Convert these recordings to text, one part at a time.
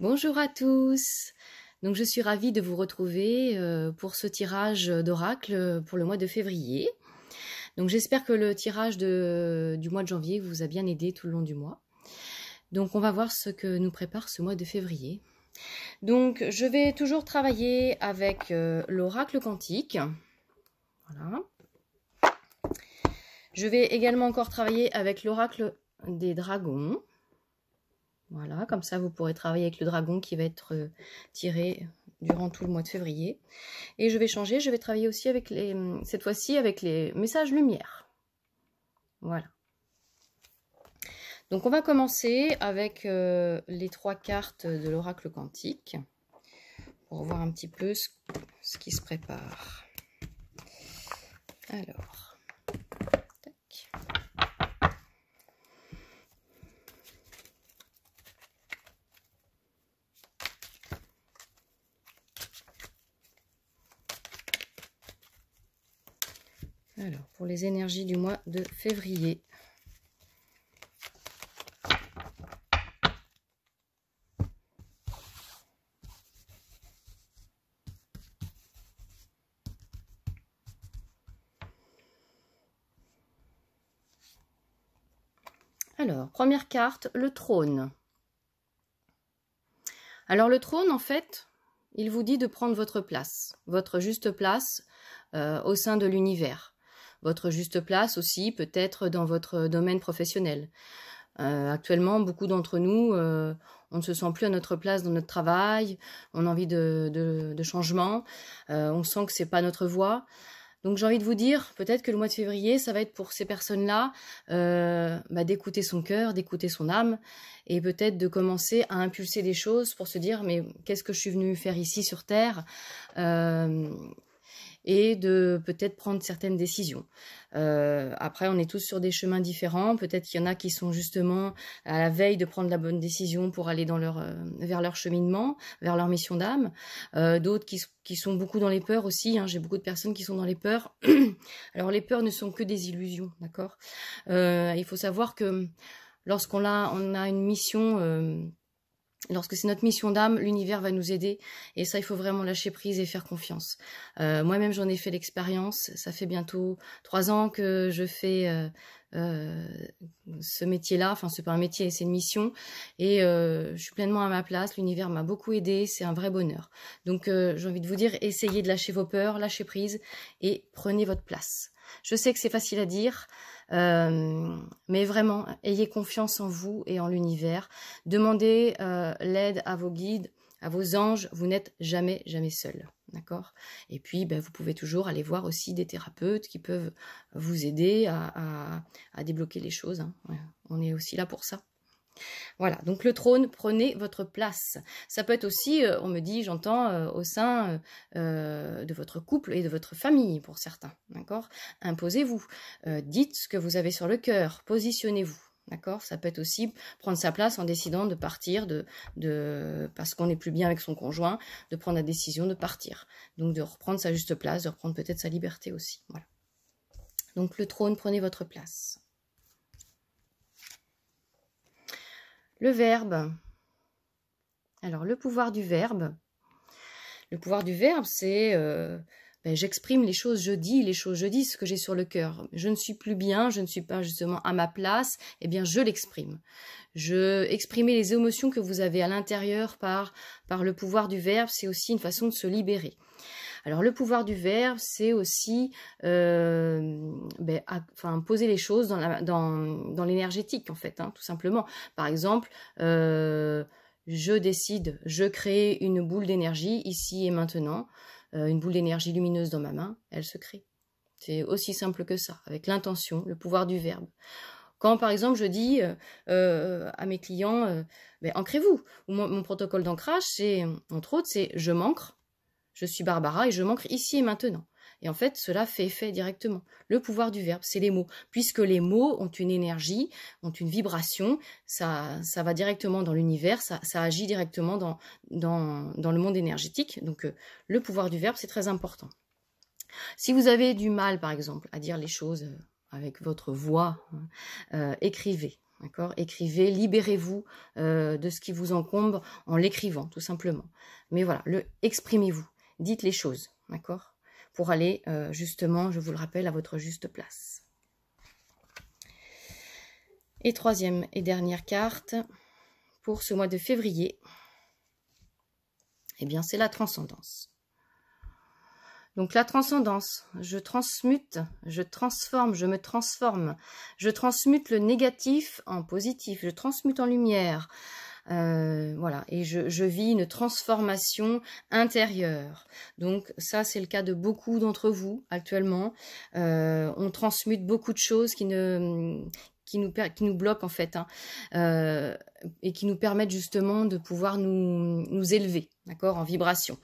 Bonjour à tous. Donc je suis ravie de vous retrouver pour ce tirage d'oracle pour le mois de février. Donc j'espère que le tirage du mois de janvier vous a bien aidé tout le long du mois. Donc on va voir ce que nous prépare ce mois de février. Donc je vais toujours travailler avec l'oracle quantique. Voilà. Je vais également encore travailler avec l'oracle des dragons. Voilà, comme ça vous pourrez travailler avec le dragon qui va être tiré durant tout le mois de février. Et je vais changer, je vais travailler aussi avec cette fois-ci avec les messages lumière. Voilà. Donc on va commencer avec les 3 cartes de l'oracle quantique pour voir un petit peu ce qui se prépare. Alors, tac. Alors, pour les énergies du mois de février. Alors, première carte, le trône. Alors, le trône, en fait, il vous dit de prendre votre place, votre juste place au sein de l'univers. Votre juste place aussi peut-être dans votre domaine professionnel. Actuellement, beaucoup d'entre nous, on ne se sent plus à notre place dans notre travail, on a envie de changement, on sent que c'est pas notre voie. Donc j'ai envie de vous dire, peut-être que le mois de février, ça va être pour ces personnes-là d'écouter son cœur, d'écouter son âme, et peut-être de commencer à impulser des choses pour se dire, mais qu'est-ce que je suis venue faire ici sur Terre et de peut-être prendre certaines décisions. Après, on est tous sur des chemins différents. Peut-être qu'il y en a qui sont justement à la veille de prendre la bonne décision pour aller dans vers leur cheminement, vers leur mission d'âme. D'autres qui sont beaucoup dans les peurs aussi. J'ai beaucoup de personnes qui sont dans les peurs. Alors, les peurs ne sont que des illusions, d'accord ? Il faut savoir que lorsqu'on a une mission... Lorsque c'est notre mission d'âme, l'univers va nous aider. Et ça, il faut vraiment lâcher prise et faire confiance. Moi-même, j'en ai fait l'expérience. Ça fait bientôt 3 ans que je fais ce métier-là. Enfin, c'est pas un métier, c'est une mission. Et je suis pleinement à ma place. L'univers m'a beaucoup aidée. C'est un vrai bonheur. Donc, j'ai envie de vous dire, essayez de lâcher vos peurs, lâchez prise et prenez votre place. Je sais que c'est facile à dire, mais vraiment, ayez confiance en vous et en l'univers. Demandez l'aide à vos guides, à vos anges. Vous n'êtes jamais, jamais seul. D'accord ? Et puis, vous pouvez toujours aller voir aussi des thérapeutes qui peuvent vous aider à débloquer les choses. Ouais, on est aussi là pour ça. Voilà, donc le trône, prenez votre place. Ça peut être aussi, on me dit, j'entends, au sein de votre couple et de votre famille, pour certains, d'accord ? Imposez-vous, dites ce que vous avez sur le cœur, positionnez-vous, d'accord ? Ça peut être aussi prendre sa place en décidant de partir, parce qu'on n'est plus bien avec son conjoint, de prendre la décision de partir. Donc de reprendre sa juste place, de reprendre peut-être sa liberté aussi, voilà. Donc le trône, prenez votre place. Le verbe. Alors, le pouvoir du verbe. Le pouvoir du verbe, c'est j'exprime les choses, je dis ce que j'ai sur le cœur. Je ne suis plus bien, je ne suis pas justement à ma place, eh bien, je l'exprime. Exprimer les émotions que vous avez à l'intérieur par le pouvoir du verbe, c'est aussi une façon de se libérer. Alors, le pouvoir du verbe, c'est aussi poser les choses dans l'énergétique, en fait, tout simplement. Par exemple, je décide, je crée une boule d'énergie ici et maintenant, une boule d'énergie lumineuse dans ma main, elle se crée. C'est aussi simple que ça, avec l'intention, le pouvoir du verbe. Quand, par exemple, je dis à mes clients, ancrez-vous. Mon protocole d'ancrage, c'est, entre autres, c'est je m'ancre. Je suis Barbara et je m'ancre ici et maintenant. Et en fait, cela fait effet directement. Le pouvoir du verbe, c'est les mots. Puisque les mots ont une énergie, ont une vibration, ça va directement dans l'univers, ça agit directement dans le monde énergétique. Donc, le pouvoir du verbe, c'est très important. Si vous avez du mal, par exemple, à dire les choses avec votre voix, écrivez. D'accord? Écrivez, libérez-vous de ce qui vous encombre en l'écrivant, tout simplement. Mais voilà, exprimez-vous, dites les choses, d'accord? Pour aller justement, je vous le rappelle, à votre juste place. Et troisième et dernière carte pour ce mois de février, eh bien c'est la transcendance. Donc la transcendance, je transmute, je transforme, je me transforme, je transmute le négatif en positif, je transmute en lumière, voilà, et je vis une transformation intérieure. Donc ça c'est le cas de beaucoup d'entre vous actuellement, on transmute beaucoup de choses qui nous bloquent en fait, hein, et qui nous permettent justement de pouvoir nous élever, d'accord, en vibration.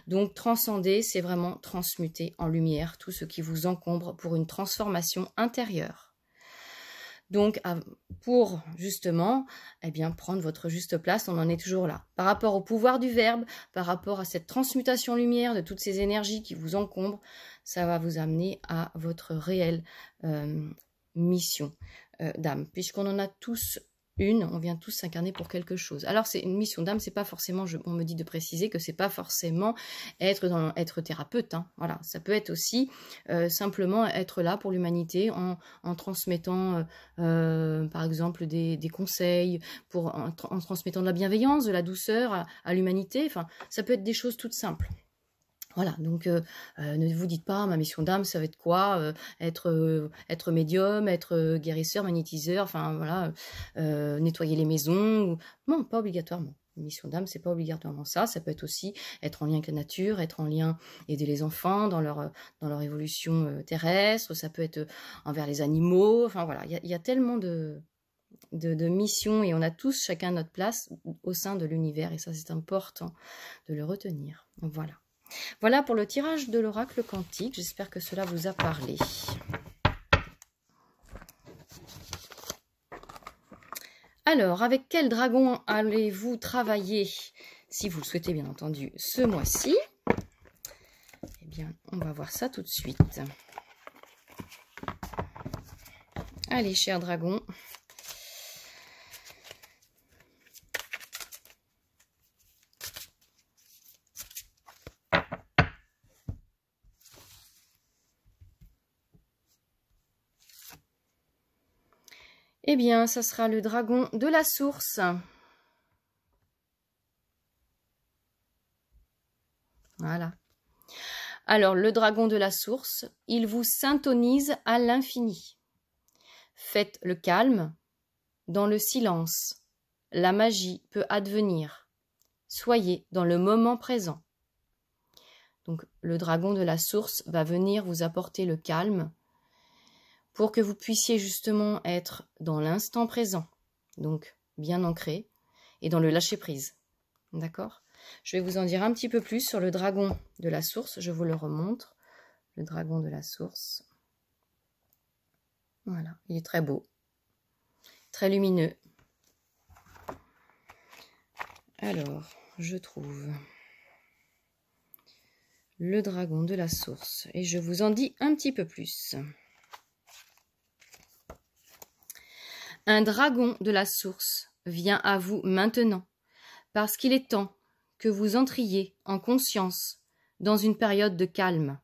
Donc transcender, c'est vraiment transmuter en lumière tout ce qui vous encombre pour une transformation intérieure. Donc pour justement prendre votre juste place, on en est toujours là. Par rapport au pouvoir du verbe, par rapport à cette transmutation lumière de toutes ces énergies qui vous encombrent, ça va vous amener à votre réelle mission d'âme, puisqu'on en a tous une, on vient tous s'incarner pour quelque chose. Alors c'est une mission d'âme, c'est pas forcément, on me dit de préciser que c'est pas forcément être thérapeute, hein, voilà, ça peut être aussi simplement être là pour l'humanité en transmettant par exemple des conseils, en transmettant de la bienveillance, de la douceur à l'humanité, enfin ça peut être des choses toutes simples. Voilà, donc ne vous dites pas, ma mission d'âme, ça va être quoi, être médium, être guérisseur, magnétiseur, enfin voilà, nettoyer les maisons. Non, pas obligatoirement. Une mission d'âme, c'est pas obligatoirement ça. Ça peut être aussi être en lien avec la nature, être en lien, aider les enfants dans leur évolution terrestre. Ça peut être envers les animaux. Enfin voilà, il y a tellement de missions et on a tous chacun notre place au sein de l'univers et ça c'est important de le retenir. Voilà. Voilà pour le tirage de l'oracle quantique. J'espère que cela vous a parlé. Alors, avec quel dragon allez-vous travailler, si vous le souhaitez bien entendu, ce mois-ci? Eh bien, on va voir ça tout de suite. Allez, cher dragon. Eh bien, ça sera le dragon de la source. Voilà. Alors, le dragon de la source, il vous syntonise à l'infini. Faites le calme. Dans le silence, la magie peut advenir. Soyez dans le moment présent. Donc, le dragon de la source va venir vous apporter le calme pour que vous puissiez justement être dans l'instant présent, donc bien ancré, et dans le lâcher-prise. D'accord? Je vais vous en dire un petit peu plus sur le dragon de la source, je vous le remontre. Le dragon de la source. Voilà, il est très beau, très lumineux. Alors, je trouve le dragon de la source, et je vous en dis un petit peu plus. Un dragon de la source vient à vous maintenant, parce qu'il est temps que vous entriez en conscience dans une période de calme.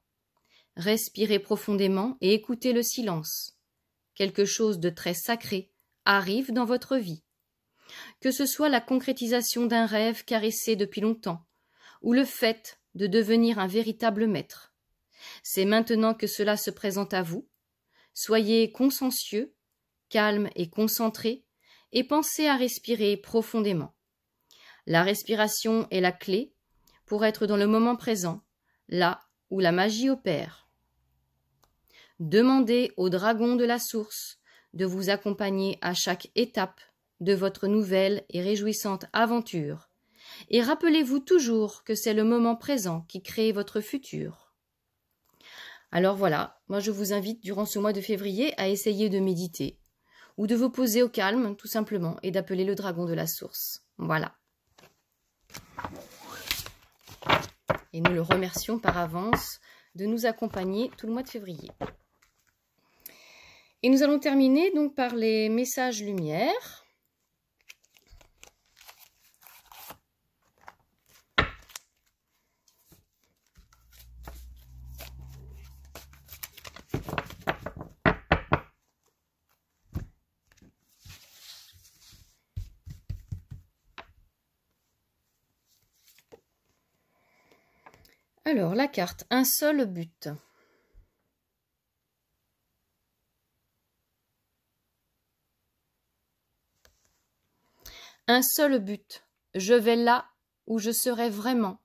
Respirez profondément et écoutez le silence. Quelque chose de très sacré arrive dans votre vie. Que ce soit la concrétisation d'un rêve caressé depuis longtemps, ou le fait de devenir un véritable maître. C'est maintenant que cela se présente à vous. Soyez consciencieux, calme et concentré, et pensez à respirer profondément. La respiration est la clé pour être dans le moment présent, là où la magie opère. Demandez au dragon de la source de vous accompagner à chaque étape de votre nouvelle et réjouissante aventure, et rappelez-vous toujours que c'est le moment présent qui crée votre futur. Alors voilà, moi je vous invite durant ce mois de février à essayer de méditer, ou de vous poser au calme, tout simplement, et d'appeler le dragon de la source. Voilà. Et nous le remercions par avance de nous accompagner tout le mois de février. Et nous allons terminer donc par les messages lumière. Alors, la carte, un seul but. Un seul but. Je vais là où je serai vraiment,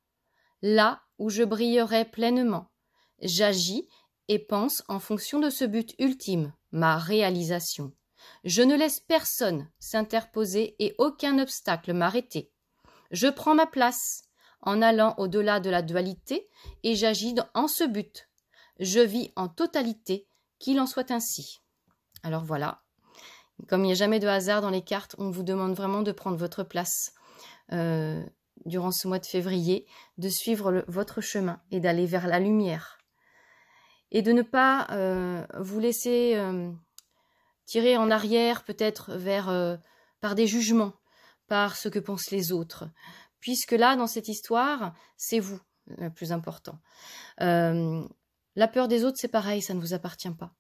là où je brillerai pleinement. J'agis et pense en fonction de ce but ultime, ma réalisation. Je ne laisse personne s'interposer et aucun obstacle m'arrêter. Je prends ma place en allant au-delà de la dualité et j'agis en ce but. Je vis en totalité, qu'il en soit ainsi. Alors voilà, comme il n'y a jamais de hasard dans les cartes, on vous demande vraiment de prendre votre place durant ce mois de février, de suivre votre chemin et d'aller vers la lumière. Et de ne pas vous laisser tirer en arrière peut-être par des jugements, par ce que pensent les autres. Puisque là, dans cette histoire, c'est vous le plus important. La peur des autres, c'est pareil, ça ne vous appartient pas.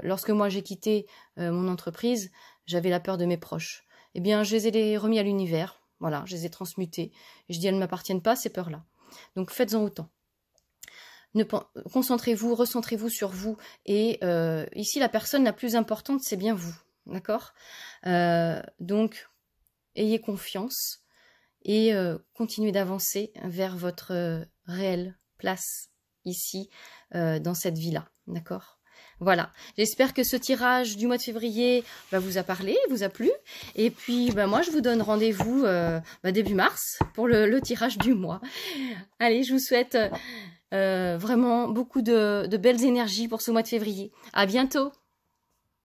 Lorsque moi j'ai quitté mon entreprise, j'avais la peur de mes proches. Eh bien, je les ai remis à l'univers. Voilà, je les ai transmutés. Et je dis, elles ne m'appartiennent pas, ces peurs-là. Donc, faites-en autant. Concentrez-vous, recentrez-vous sur vous. Et ici, la personne la plus importante, c'est bien vous. D'accord ? Donc, ayez confiance. Et continuez d'avancer vers votre réelle place ici, dans cette vie-là, d'accord ? Voilà, j'espère que ce tirage du mois de février vous a parlé, vous a plu. Et puis, moi, je vous donne rendez-vous début mars pour le tirage du mois. Allez, je vous souhaite vraiment beaucoup de belles énergies pour ce mois de février. À bientôt!